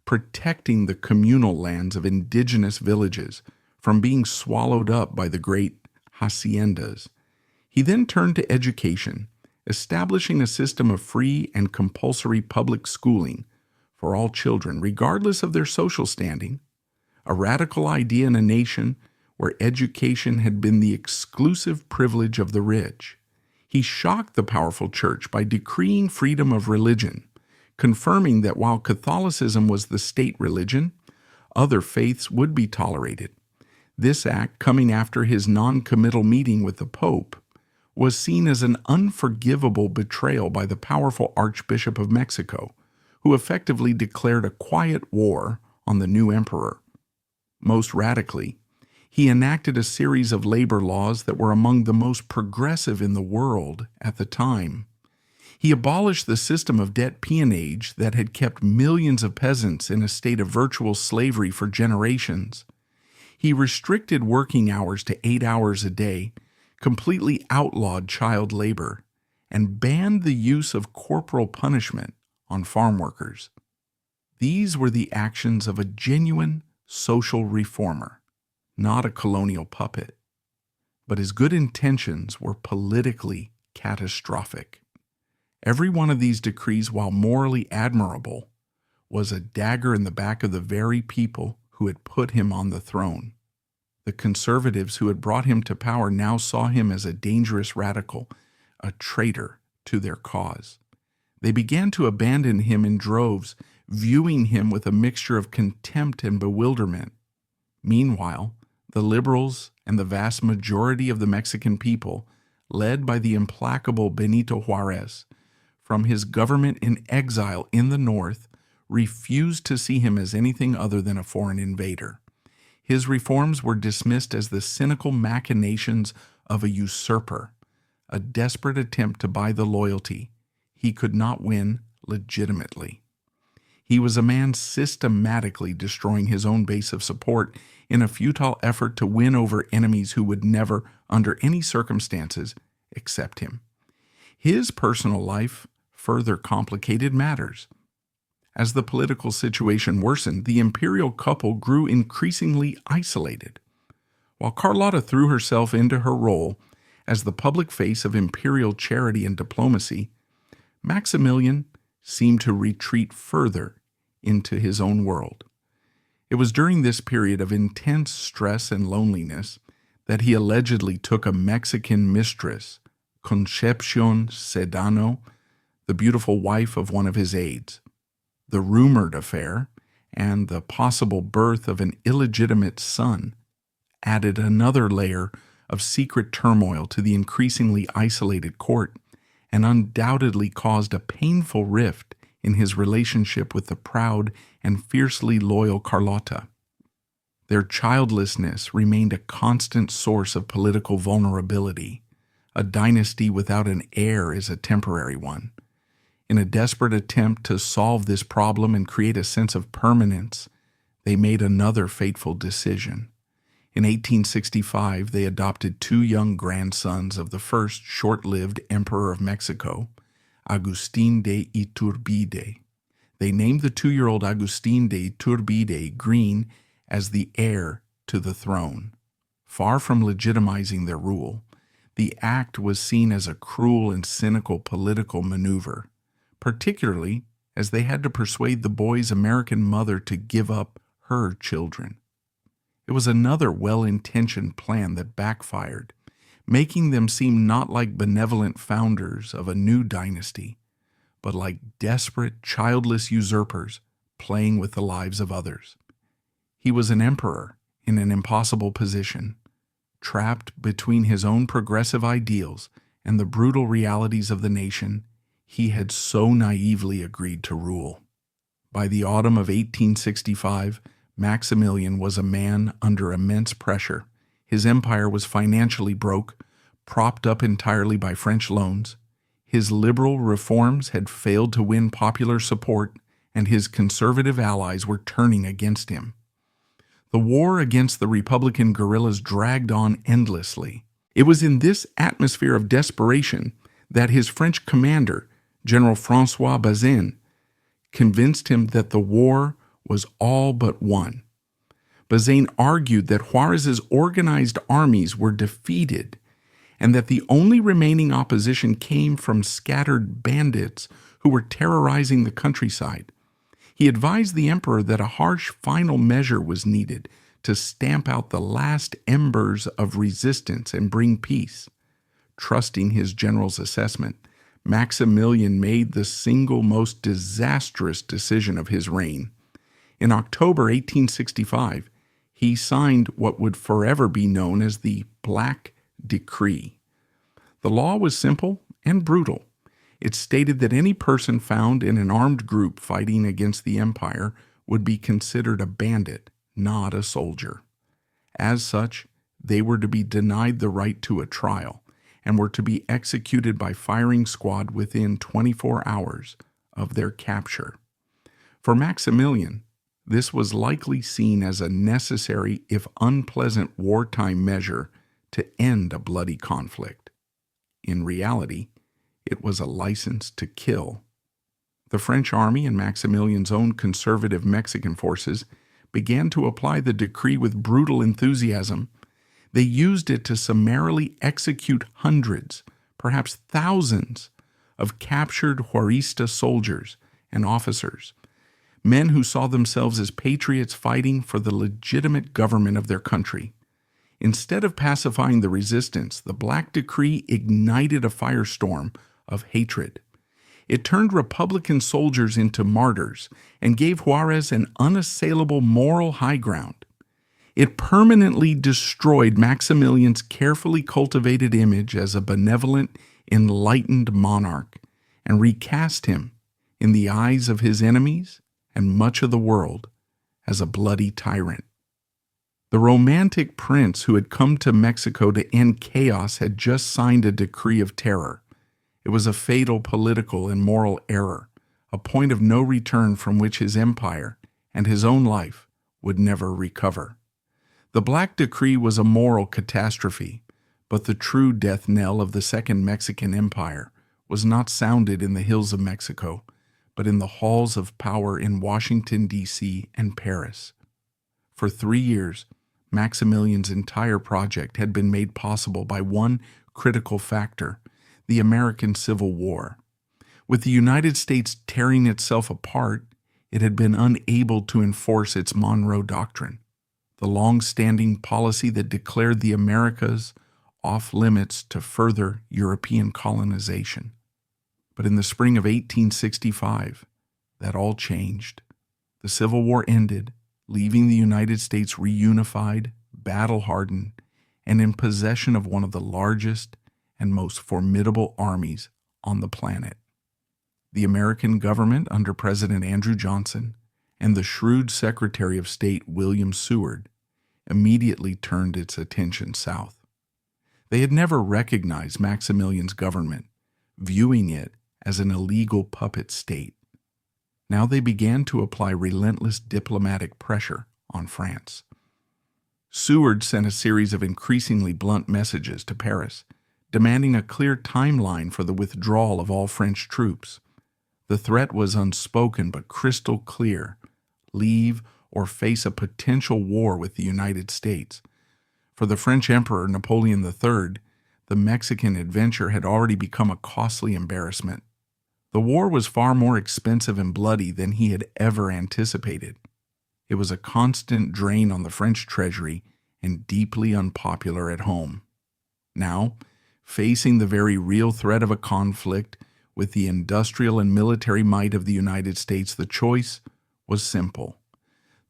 protecting the communal lands of indigenous villages from being swallowed up by the great haciendas. He then turned to education, establishing a system of free and compulsory public schooling for all children, regardless of their social standing, a radical idea in a nation where education had been the exclusive privilege of the rich. He shocked the powerful church by decreeing freedom of religion, confirming that while Catholicism was the state religion, other faiths would be tolerated. This act, coming after his non-committal meeting with the Pope, was seen as an unforgivable betrayal by the powerful Archbishop of Mexico, who effectively declared a quiet war on the new emperor. Most radically, he enacted a series of labor laws that were among the most progressive in the world at the time. He abolished the system of debt peonage that had kept millions of peasants in a state of virtual slavery for generations. He restricted working hours to 8 hours a day, completely outlawed child labor, and banned the use of corporal punishment on farm workers. These were the actions of a genuine social reformer, not a colonial puppet. But his good intentions were politically catastrophic. Every one of these decrees, while morally admirable, was a dagger in the back of the very people who had put him on the throne. The conservatives who had brought him to power now saw him as a dangerous radical, a traitor to their cause. They began to abandon him in droves, viewing him with a mixture of contempt and bewilderment. Meanwhile, the liberals and the vast majority of the Mexican people, led by the implacable Benito Juarez, from his government in exile in the north, refused to see him as anything other than a foreign invader. His reforms were dismissed as the cynical machinations of a usurper, a desperate attempt to buy the loyalty he could not win legitimately. He was a man systematically destroying his own base of support in a futile effort to win over enemies who would never, under any circumstances, accept him. His personal life further complicated matters. As the political situation worsened, the imperial couple grew increasingly isolated. While Carlotta threw herself into her role as the public face of imperial charity and diplomacy, Maximilian seemed to retreat further into his own world. It was during this period of intense stress and loneliness that he allegedly took a Mexican mistress, Concepcion Sedano, the beautiful wife of one of his aides. The rumored affair and the possible birth of an illegitimate son added another layer of secret turmoil to the increasingly isolated court and undoubtedly caused a painful rift in his relationship with the proud and fiercely loyal Carlotta. Their childlessness remained a constant source of political vulnerability. A dynasty without an heir is a temporary one. In a desperate attempt to solve this problem and create a sense of permanence, they made another fateful decision. In 1865, they adopted two young grandsons of the first short-lived emperor of Mexico, Agustín de Iturbide. They named the 2-year-old Agustín de Iturbide Green as the heir to the throne. Far from legitimizing their rule, the act was seen as a cruel and cynical political maneuver, particularly as they had to persuade the boy's American mother to give up her children. It was another well-intentioned plan that backfired, making them seem not like benevolent founders of a new dynasty, but like desperate, childless usurpers playing with the lives of others. He was an emperor in an impossible position, trapped between his own progressive ideals and the brutal realities of the nation he had so naively agreed to rule. By the autumn of 1865, Maximilian was a man under immense pressure. His empire was financially broke, propped up entirely by French loans. His liberal reforms had failed to win popular support, and his conservative allies were turning against him. The war against the Republican guerrillas dragged on endlessly. It was in this atmosphere of desperation that his French commander, General François Bazaine, convinced him that the war was all but won. Bazaine argued that Juarez's organized armies were defeated and that the only remaining opposition came from scattered bandits who were terrorizing the countryside. He advised the emperor that a harsh final measure was needed to stamp out the last embers of resistance and bring peace. Trusting his general's assessment, Maximilian made the single most disastrous decision of his reign. In October 1865, he signed what would forever be known as the Black Decree. The law was simple and brutal. It stated that any person found in an armed group fighting against the empire would be considered a bandit, not a soldier. As such, they were to be denied the right to a trial and were to be executed by firing squad within 24 hours of their capture. For Maximilian, this was likely seen as a necessary, if unpleasant, wartime measure to end a bloody conflict. In reality, it was a license to kill. The French army and Maximilian's own conservative Mexican forces began to apply the decree with brutal enthusiasm. They used it to summarily execute hundreds, perhaps thousands, of captured Juarista soldiers and officers, men who saw themselves as patriots fighting for the legitimate government of their country. Instead of pacifying the resistance, the Black Decree ignited a firestorm of hatred. It turned Republican soldiers into martyrs and gave Juarez an unassailable moral high ground. It permanently destroyed Maximilian's carefully cultivated image as a benevolent, enlightened monarch and recast him, in the eyes of his enemies and much of the world, as a bloody tyrant. The romantic prince who had come to Mexico to end chaos had just signed a decree of terror. It was a fatal political and moral error, a point of no return from which his empire and his own life would never recover. The Black Decree was a moral catastrophe, but the true death knell of the Second Mexican Empire was not sounded in the hills of Mexico, but in the halls of power in Washington, D.C. and Paris. For 3 years, Maximilian's entire project had been made possible by one critical factor: the American Civil War. With the United States tearing itself apart, it had been unable to enforce its Monroe Doctrine, the long-standing policy that declared the Americas off limits to further European colonization. But in the spring of 1865, that all changed. The Civil War ended, leaving the United States reunified, battle-hardened, and in possession of one of the largest and most formidable armies on the planet. The American government under President Andrew Johnson and the shrewd Secretary of State William Seward immediately turned its attention south. They had never recognized Maximilian's government, viewing it as an illegal puppet state. Now they began to apply relentless diplomatic pressure on France. Seward sent a series of increasingly blunt messages to Paris, demanding a clear timeline for the withdrawal of all French troops. The threat was unspoken but crystal clear: leave or face a potential war with the United States. For the French Emperor Napoleon III, the Mexican adventure had already become a costly embarrassment. The war was far more expensive and bloody than he had ever anticipated. It was a constant drain on the French treasury and deeply unpopular at home. Now, facing the very real threat of a conflict with the industrial and military might of the United States, the choice was simple.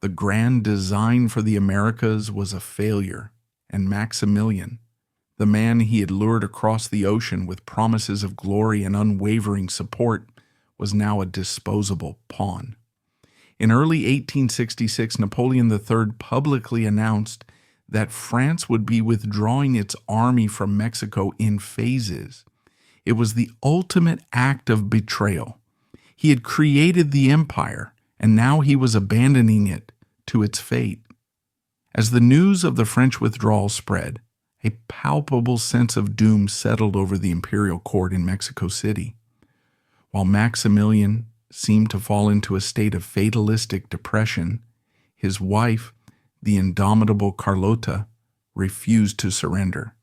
The grand design for the Americas was a failure, and Maximilian, the man he had lured across the ocean with promises of glory and unwavering support, was now a disposable pawn. In early 1866, Napoleon III publicly announced that France would be withdrawing its army from Mexico in phases. It was the ultimate act of betrayal. He had created the empire, and now he was abandoning it to its fate. As the news of the French withdrawal spread, a palpable sense of doom settled over the imperial court in Mexico City. While Maximilian seemed to fall into a state of fatalistic depression, his wife, the indomitable Carlota, refused to surrender.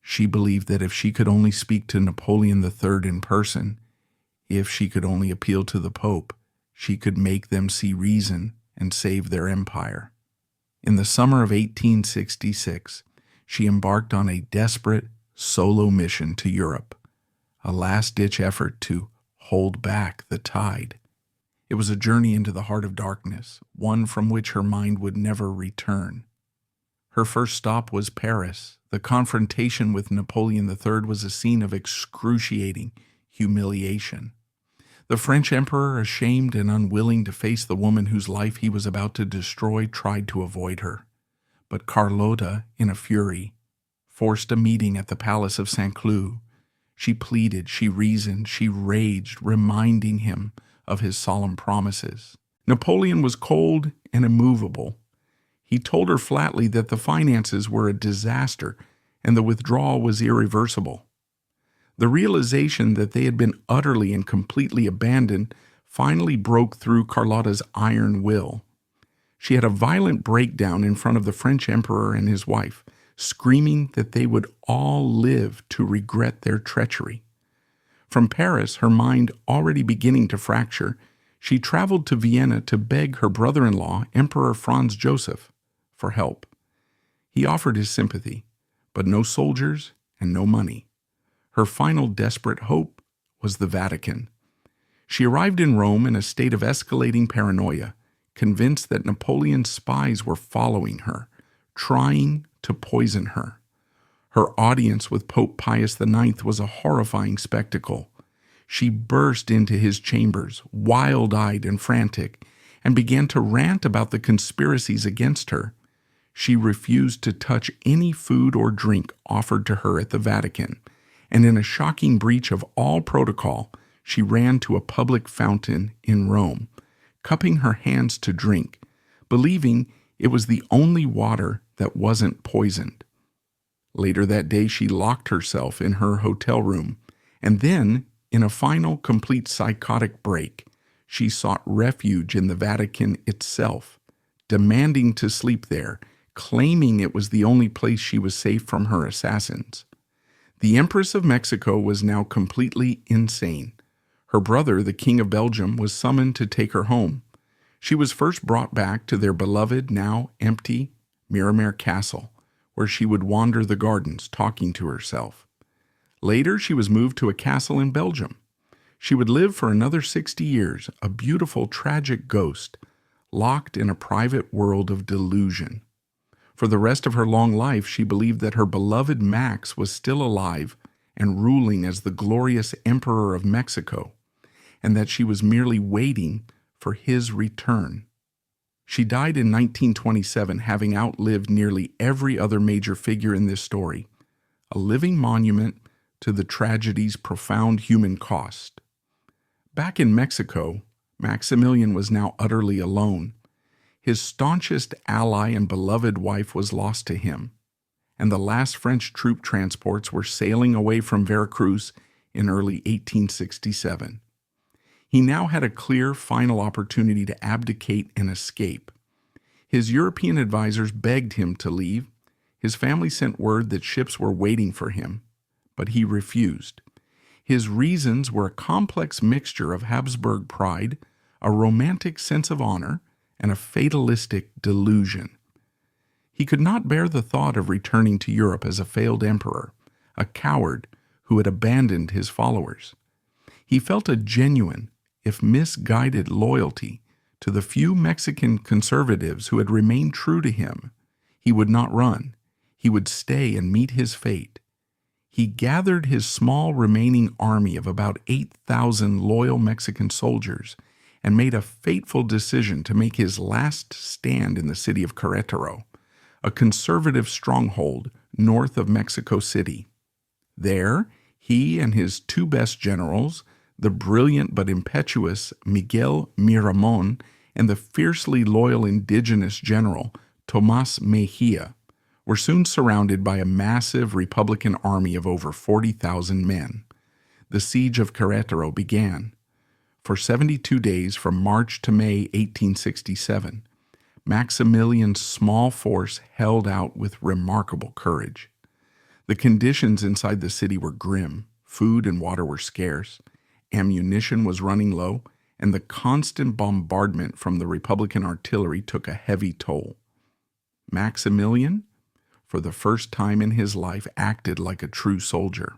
She believed that if she could only speak to Napoleon III in person, if she could only appeal to the Pope, she could make them see reason and save their empire. In the summer of 1866, she embarked on a desperate solo mission to Europe, a last-ditch effort to hold back the tide. It was a journey into the heart of darkness, one from which her mind would never return. Her first stop was Paris. The confrontation with Napoleon III was a scene of excruciating humiliation. The French emperor, ashamed and unwilling to face the woman whose life he was about to destroy, tried to avoid her. But Carlota, in a fury, forced a meeting at the palace of St. Cloud. She pleaded, she reasoned, she raged, reminding him of his solemn promises. Napoleon was cold and immovable. He told her flatly that the finances were a disaster and the withdrawal was irreversible. The realization that they had been utterly and completely abandoned finally broke through Carlota's iron will. She had a violent breakdown in front of the French emperor and his wife, screaming that they would all live to regret their treachery. From Paris, her mind already beginning to fracture, she traveled to Vienna to beg her brother-in-law, Emperor Franz Joseph, for help. He offered his sympathy, but no soldiers and no money. Her final desperate hope was the Vatican. She arrived in Rome in a state of escalating paranoia, convinced that Napoleon's spies were following her, trying to poison her. Her audience with Pope Pius IX was a horrifying spectacle. She burst into his chambers, wild-eyed and frantic, and began to rant about the conspiracies against her. She refused to touch any food or drink offered to her at the Vatican, and in a shocking breach of all protocol, she ran to a public fountain in Rome, cupping her hands to drink, believing it was the only water that wasn't poisoned. Later that day, she locked herself in her hotel room, and then, in a final complete psychotic break, she sought refuge in the Vatican itself, demanding to sleep there, claiming it was the only place she was safe from her assassins. The Empress of Mexico was now completely insane. Her brother, the King of Belgium, was summoned to take her home. She was first brought back to their beloved, now empty, Miramare Castle, where she would wander the gardens, talking to herself. Later, she was moved to a castle in Belgium. She would live for another 60 years, a beautiful, tragic ghost, locked in a private world of delusion. For the rest of her long life, she believed that her beloved Max was still alive and ruling as the glorious Emperor of Mexico, and that she was merely waiting for his return. She died in 1927, having outlived nearly every other major figure in this story, a living monument to the tragedy's profound human cost. Back in Mexico, Maximilian was now utterly alone. His staunchest ally and beloved wife was lost to him, and the last French troop transports were sailing away from Veracruz in early 1867. He now had a clear, final opportunity to abdicate and escape. His European advisors begged him to leave. His family sent word that ships were waiting for him, but he refused. His reasons were a complex mixture of Habsburg pride, a romantic sense of honor, and a fatalistic delusion. He could not bear the thought of returning to Europe as a failed emperor, a coward who had abandoned his followers. He felt a genuine, if misguided, loyalty to the few Mexican conservatives who had remained true to him. He would not run. He would stay and meet his fate. He gathered his small remaining army of about 8,000 loyal Mexican soldiers and made a fateful decision to make his last stand in the city of Queretaro, a conservative stronghold north of Mexico City. There, he and his two best generals, the brilliant but impetuous Miguel Miramon and the fiercely loyal indigenous general Tomas Mejia, were soon surrounded by a massive Republican army of over 40,000 men. The siege of Queretaro began. For 72 days from March to May 1867, Maximilian's small force held out with remarkable courage. The conditions inside the city were grim. Food and water were scarce, ammunition was running low, and the constant bombardment from the Republican artillery took a heavy toll. Maximilian, for the first time in his life, acted like a true soldier.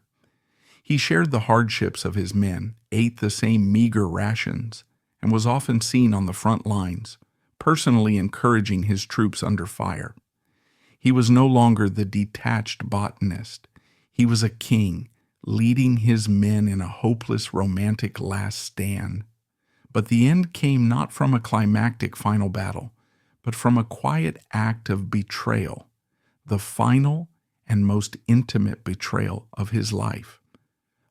He shared the hardships of his men, ate the same meager rations, and was often seen on the front lines, personally encouraging his troops under fire. He was no longer the detached botanist. He was a king, leading his men in a hopeless romantic last stand. But the end came not from a climactic final battle, but from a quiet act of betrayal, the final and most intimate betrayal of his life.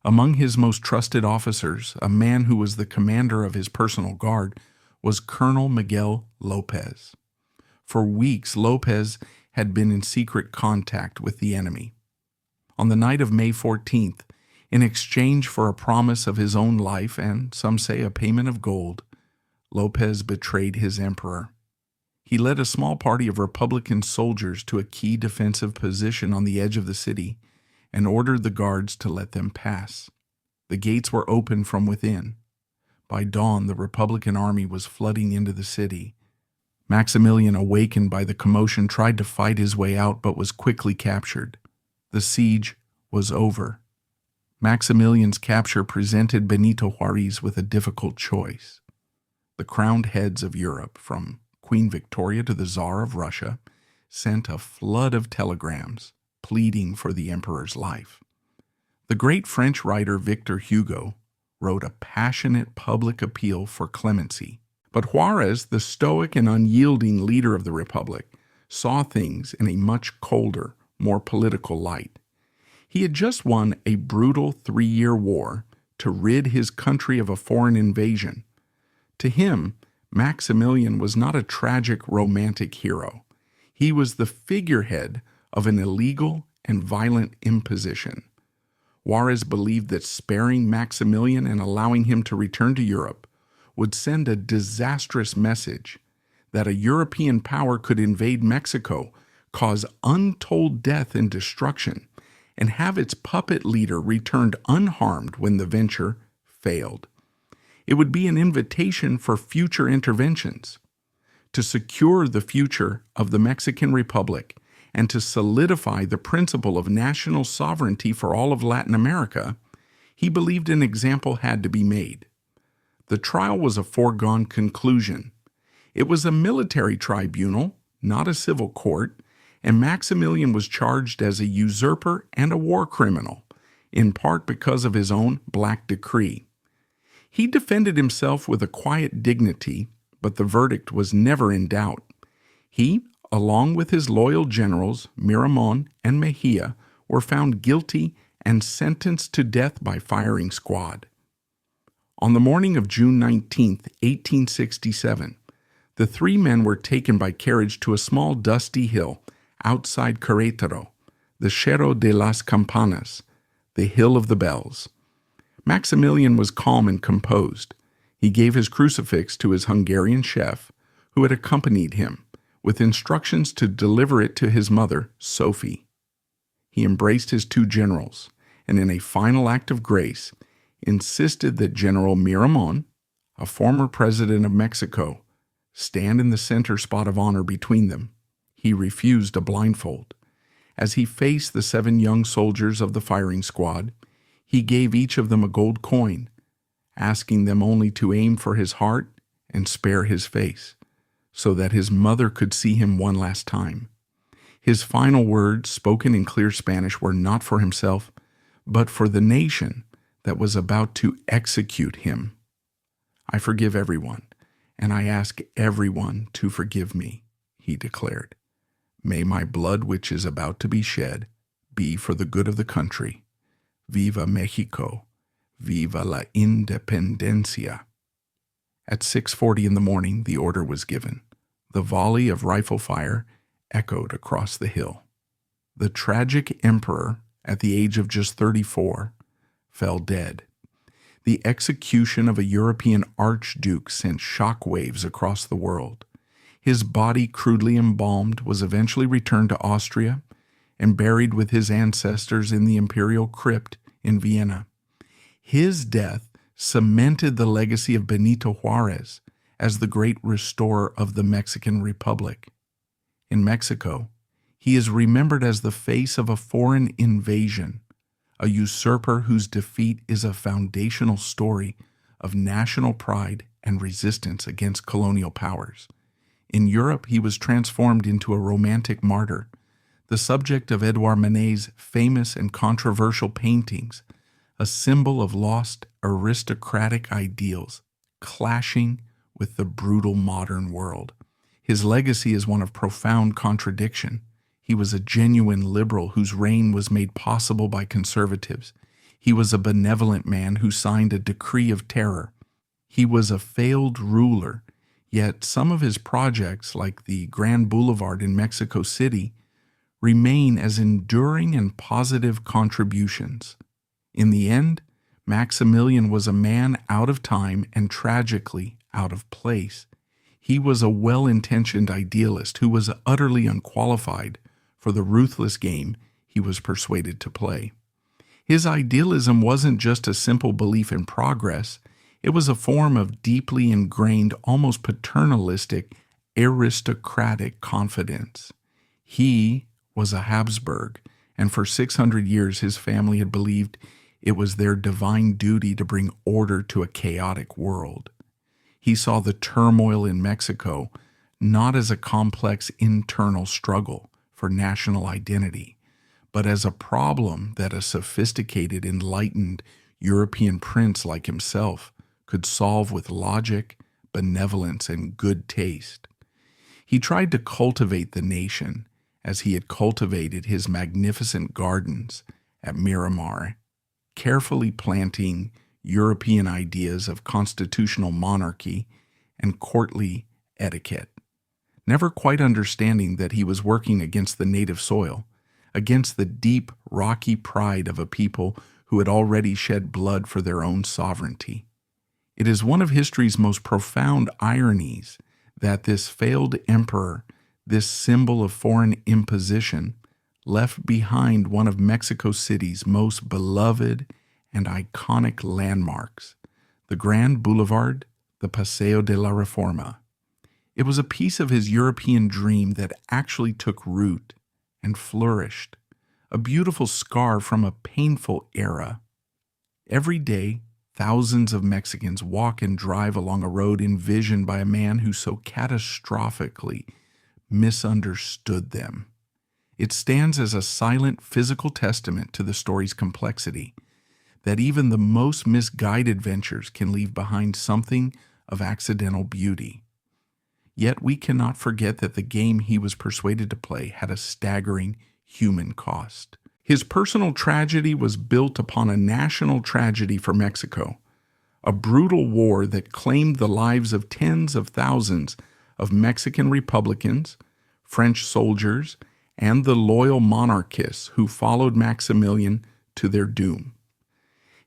Among his most trusted officers, a man who was the commander of his personal guard, was Colonel Miguel Lopez. For weeks, Lopez had been in secret contact with the enemy. On the night of May 14th, in exchange for a promise of his own life and, some say, a payment of gold, Lopez betrayed his emperor. He led a small party of Republican soldiers to a key defensive position on the edge of the city and ordered the guards to let them pass. The gates were open from within. By dawn, the Republican army was flooding into the city. Maximilian, awakened by the commotion, tried to fight his way out but was quickly captured. The siege was over. Maximilian's capture presented Benito Juárez with a difficult choice. The crowned heads of Europe, from Queen Victoria to the Tsar of Russia, sent a flood of telegrams pleading for the emperor's life. The great French writer Victor Hugo wrote a passionate public appeal for clemency. But Juárez, the stoic and unyielding leader of the Republic, saw things in a much colder, more political light. He had just won a brutal 3-year war to rid his country of a foreign invasion. To him, Maximilian was not a tragic romantic hero. He was the figurehead of an illegal and violent imposition. Juárez believed that sparing Maximilian and allowing him to return to Europe would send a disastrous message that a European power could invade Mexico, cause untold death and destruction, and have its puppet leader returned unharmed when the venture failed. It would be an invitation for future interventions. To secure the future of the Mexican Republic and to solidify the principle of national sovereignty for all of Latin America, he believed an example had to be made. The trial was a foregone conclusion. It was a military tribunal, not a civil court, and Maximilian was charged as a usurper and a war criminal, in part because of his own black decree. He defended himself with a quiet dignity, but the verdict was never in doubt. He, along with his loyal generals, Miramone and Mejia, were found guilty and sentenced to death by firing squad. On the morning of June 19, 1867, the three men were taken by carriage to a small dusty hill outside Queretaro, the Cerro de las Campanas, the Hill of the Bells. Maximilian was calm and composed. He gave his crucifix to his Hungarian chef, who had accompanied him, with instructions to deliver it to his mother, Sophie. He embraced his two generals, and in a final act of grace, insisted that General Miramone, a former president of Mexico, stand in the center spot of honor between them. He refused a blindfold. As he faced the 7 young soldiers of the firing squad, he gave each of them a gold coin, asking them only to aim for his heart and spare his face, so that his mother could see him one last time. His final words, spoken in clear Spanish, were not for himself, but for the nation that was about to execute him. "I forgive everyone, and I ask everyone to forgive me," he declared. "May my blood which is about to be shed be for the good of the country. Viva Mexico! Viva la Independencia!" At 6:40 in the morning, the order was given. The volley of rifle fire echoed across the hill. The tragic emperor, at the age of just 34, fell dead. The execution of a European archduke sent shockwaves across the world. His body, crudely embalmed, was eventually returned to Austria and buried with his ancestors in the Imperial crypt in Vienna. His death cemented the legacy of Benito Juarez as the great restorer of the Mexican Republic. In Mexico, he is remembered as the face of a foreign invasion, a usurper whose defeat is a foundational story of national pride and resistance against colonial powers. In Europe, he was transformed into a romantic martyr, the subject of Edouard Manet's famous and controversial paintings, a symbol of lost aristocratic ideals clashing with the brutal modern world. His legacy is one of profound contradiction. He was a genuine liberal whose reign was made possible by conservatives. He was a benevolent man who signed a decree of terror. He was a failed ruler, yet some of his projects, like the Grand Boulevard in Mexico City, remain as enduring and positive contributions. In the end, Maximilian was a man out of time and tragically out of place. He was a well-intentioned idealist who was utterly unqualified for the ruthless game he was persuaded to play. His idealism wasn't just a simple belief in progress. It was a form of deeply ingrained, almost paternalistic, aristocratic confidence. He was a Habsburg, and for 600 years his family had believed it was their divine duty to bring order to a chaotic world. He saw the turmoil in Mexico not as a complex internal struggle for national identity, but as a problem that a sophisticated, enlightened European prince like himself could solve with logic, benevolence, and good taste. He tried to cultivate the nation as he had cultivated his magnificent gardens at Miramare, carefully planting European ideas of constitutional monarchy and courtly etiquette, never quite understanding that he was working against the native soil, against the deep, rocky pride of a people who had already shed blood for their own sovereignty. It is one of history's most profound ironies that this failed emperor, this symbol of foreign imposition, left behind one of Mexico City's most beloved and iconic landmarks, the Grand Boulevard, the Paseo de la Reforma. It was a piece of his European dream that actually took root and flourished, a beautiful scar from a painful era. Every day, thousands of Mexicans walk and drive along a road envisioned by a man who so catastrophically misunderstood them. It stands as a silent physical testament to the story's complexity, that even the most misguided ventures can leave behind something of accidental beauty. Yet we cannot forget that the game he was persuaded to play had a staggering human cost. His personal tragedy was built upon a national tragedy for Mexico, a brutal war that claimed the lives of tens of thousands of Mexican Republicans, French soldiers, and the loyal monarchists who followed Maximilian to their doom.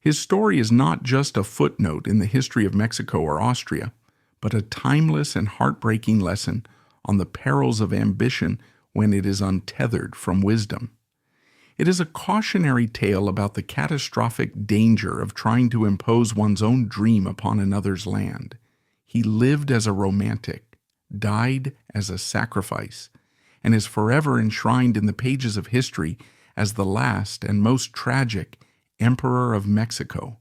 His story is not just a footnote in the history of Mexico or Austria, but a timeless and heartbreaking lesson on the perils of ambition when it is untethered from wisdom. It is a cautionary tale about the catastrophic danger of trying to impose one's own dream upon another's land. He lived as a romantic, died as a sacrifice, and is forever enshrined in the pages of history as the last and most tragic Emperor of Mexico.